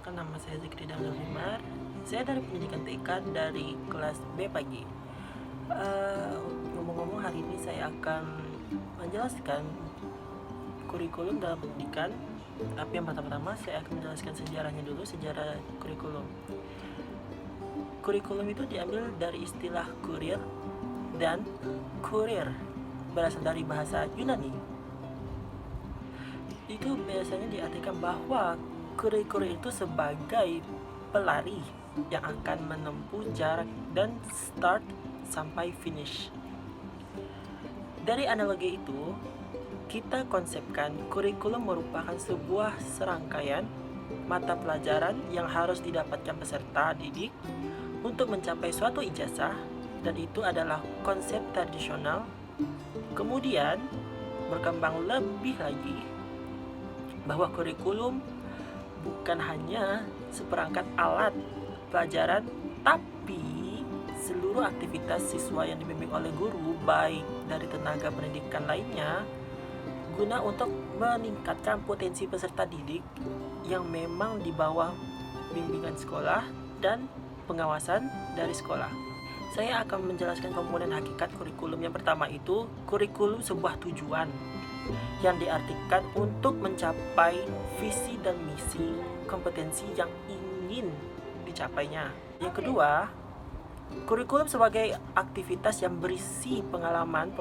perkenalkan, nama saya Zikri Dangdul Himar. Saya dari pendidikan TK dari kelas B pagi. Ngomong-ngomong, hari ini saya akan menjelaskan kurikulum dalam pendidikan. Tapi yang pertama saya akan menjelaskan sejarahnya dulu, sejarah kurikulum. Kurikulum itu diambil dari istilah kurir dan kurir, berasal dari bahasa Yunani. Itu biasanya diartikan bahwa kurir itu sebagai pelari yang akan menempuh jarak dan start sampai finish. Dari analogi itu, kita konsepkan kurikulum merupakan sebuah serangkaian mata pelajaran yang harus didapatkan peserta didik untuk mencapai suatu ijazah, dan itu adalah konsep tradisional. Kemudian berkembang lebih lagi bahwa kurikulum bukan hanya seperangkat alat pelajaran, tapi seluruh aktivitas siswa yang dibimbing oleh guru, baik dari tenaga pendidikan lainnya, guna untuk meningkatkan potensi peserta didik yang memang di bawah bimbingan sekolah dan pengawasan dari sekolah. Saya akan menjelaskan komponen hakikat kurikulum. Yang pertama itu, kurikulum sebuah tujuan yang diartikan untuk mencapai visi dan misi kompetensi yang ingin dicapainya. Yang kedua, kurikulum sebagai aktivitas yang berisi pengalaman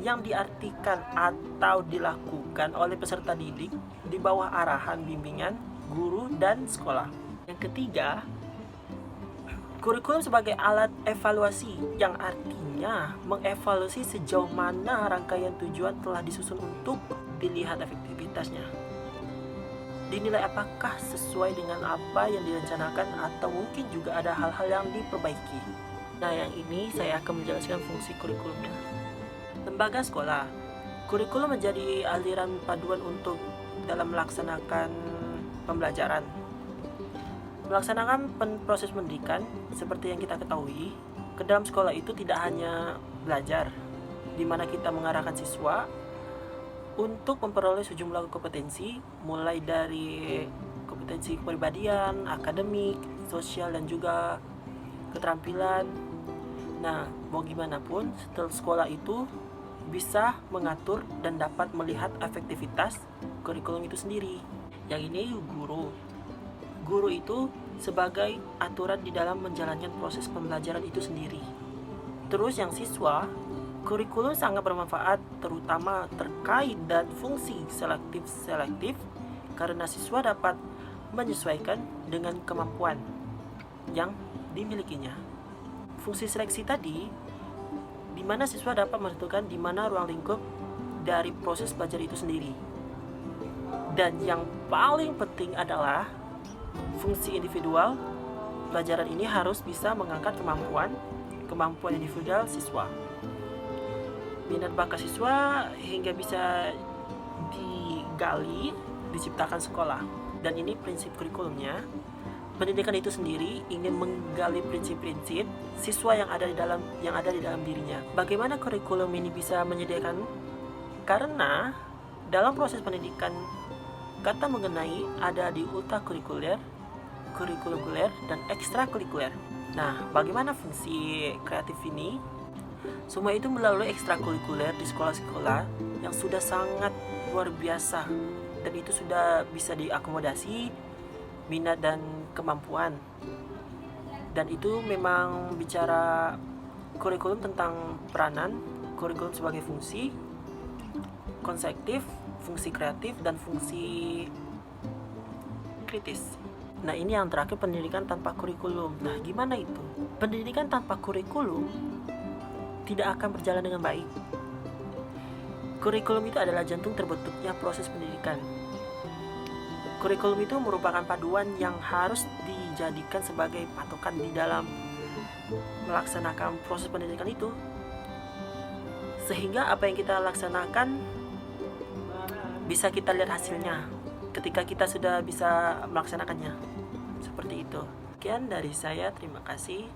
yang diartikan atau dilakukan oleh peserta didik di bawah arahan bimbingan guru dan sekolah. Yang ketiga, kurikulum sebagai alat evaluasi yang artinya mengevaluasi sejauh mana rangkaian tujuan telah disusun untuk dilihat efektivitasnya. Dinilai apakah sesuai dengan apa yang direncanakan atau mungkin juga ada hal-hal yang diperbaiki. Nah, yang ini saya akan menjelaskan fungsi kurikulumnya. Lembaga sekolah. Kurikulum menjadi aliran paduan untuk dalam melaksanakan pembelajaran. Melaksanakan proses pendidikan seperti yang kita ketahui, ke dalam sekolah itu tidak hanya belajar, di mana kita mengarahkan siswa untuk memperoleh sejumlah kompetensi, mulai dari kompetensi kepribadian, akademik, sosial, dan juga keterampilan. Nah, mau gimana pun, setelah sekolah itu bisa mengatur dan dapat melihat efektivitas kurikulum itu sendiri. Yang ini guru. Guru itu sebagai aturan di dalam menjalankan proses pembelajaran itu sendiri. Terus yang siswa, kurikulum sangat bermanfaat terutama terkait dan fungsi selektif karena siswa dapat menyesuaikan dengan kemampuan yang dimilikinya. Fungsi seleksi tadi, di mana siswa dapat menentukan di mana ruang lingkup dari proses belajar itu sendiri. Dan yang paling penting adalah fungsi individual. Pelajaran ini harus bisa mengangkat kemampuan individual siswa, minat bakat siswa, hingga bisa digali, diciptakan sekolah. Dan ini prinsip kurikulumnya. Pendidikan itu sendiri ingin menggali prinsip-prinsip siswa yang ada di dalam dirinya. Bagaimana kurikulum ini bisa menyediakan? Karena dalam proses pendidikan, kata mengenai ada di ultrakurikuler, kurikuler, dan ekstrakurikuler. Nah, bagaimana fungsi kreatif ini? Semua itu melalui ekstrakurikuler di sekolah-sekolah yang sudah sangat luar biasa, dan itu sudah bisa diakomodasi minat dan kemampuan. Dan itu memang bicara kurikulum tentang peranan, kurikulum sebagai fungsi konseptif, fungsi kreatif, dan fungsi kritis. Nah, ini yang terakhir, pendidikan tanpa kurikulum. Nah, gimana itu? Pendidikan tanpa kurikulum tidak akan berjalan dengan baik. Kurikulum itu adalah jantung terbentuknya proses pendidikan. Kurikulum itu merupakan paduan yang harus dijadikan sebagai patokan di dalam melaksanakan proses pendidikan itu. Sehingga apa yang kita laksanakan bisa kita lihat hasilnya ketika kita sudah bisa melaksanakannya. Seperti itu. Sekian dari saya, terima kasih.